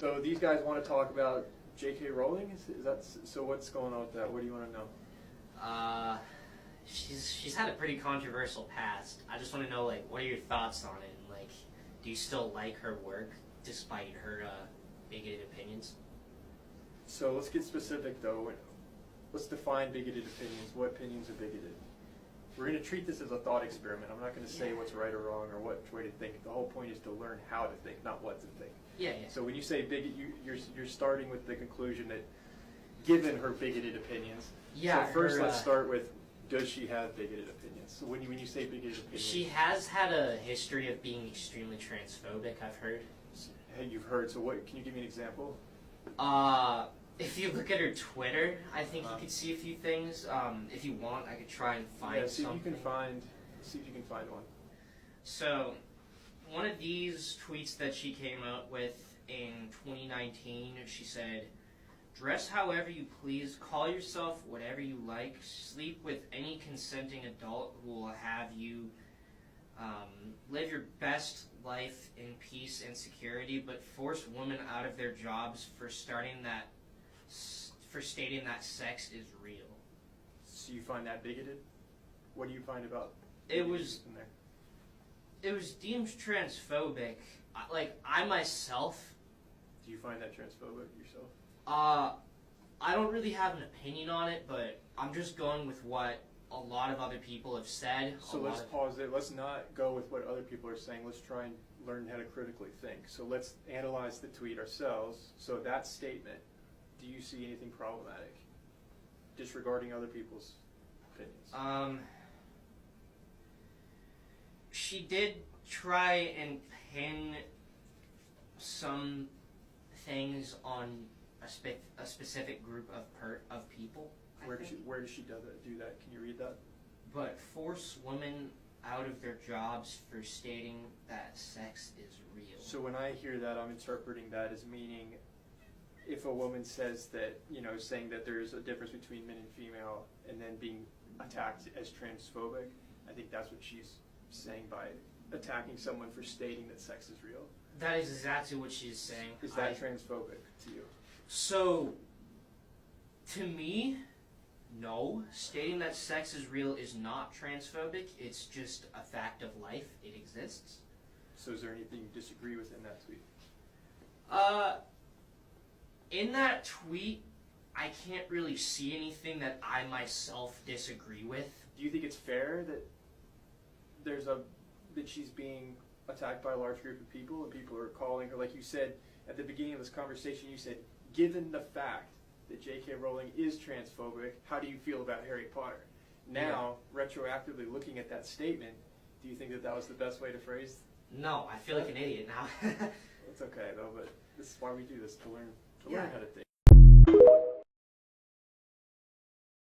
So these guys want to talk about J.K. Rowling? Is that so? What's going on with that? What do you want to know? She's had a pretty controversial past. I just want to know, like, what are your thoughts on it? And, like, do you still like her work despite her bigoted opinions? So let's get specific, though. Let's define bigoted opinions. What opinions are bigoted? We're going to treat this as a thought experiment. I'm not going to say what's right or wrong or what way to think. The whole point is to learn how to think, not what to think. Yeah. So when you say bigot, you're starting with the conclusion that, given her bigoted opinions. Yeah. So first, let's start with, does she have bigoted opinions? So when you say bigoted opinions, she has had a history of being extremely transphobic, I've heard. Hey, you've heard. So what? Can you give me an example? If you look at her Twitter, I think you could see a few things. If you want, I could try and find see something. See if you can find one. So, one of these tweets that she came out with in 2019, she said, "Dress however you please, call yourself whatever you like, sleep with any consenting adult who will have you live your best life in peace and security, but force women out of their jobs for stating that sex is real." So you find that bigoted? What do you find about it was in there? It was deemed transphobic. I myself. Do you find that transphobic yourself? I don't really have an opinion on it, but I'm just going with what a lot of other people have said. So let's pause there. Let's not go with what other people are saying. Let's try and learn how to critically think. So let's analyze the tweet ourselves. So that statement, do you see anything problematic, disregarding other people's opinions? She did try and pin some things on a specific group of people. Where does she do that? Can you read that? But force women out of their jobs for stating that sex is real. So when I hear that, I'm interpreting that as meaning, if a woman says that, saying that there's a difference between men and female, and then being attacked as transphobic, I think that's what she's saying by attacking someone for stating that sex is real. That is exactly what she's saying. Is that transphobic to you? So, to me, no. Stating that sex is real is not transphobic. It's just a fact of life. It exists. So is there anything you disagree with in that tweet? In that tweet, I can't really see anything that I myself disagree with. Do you think it's fair that that she's being attacked by a large group of people and people are calling her, like you said at the beginning of this conversation, you said, given the fact that J.K. Rowling is transphobic, how do you feel about Harry Potter? Now, retroactively looking at that statement, do you think that was the best way to phrase? No, I feel like an idiot now. It's okay though, but this is why we do this, to learn how to think.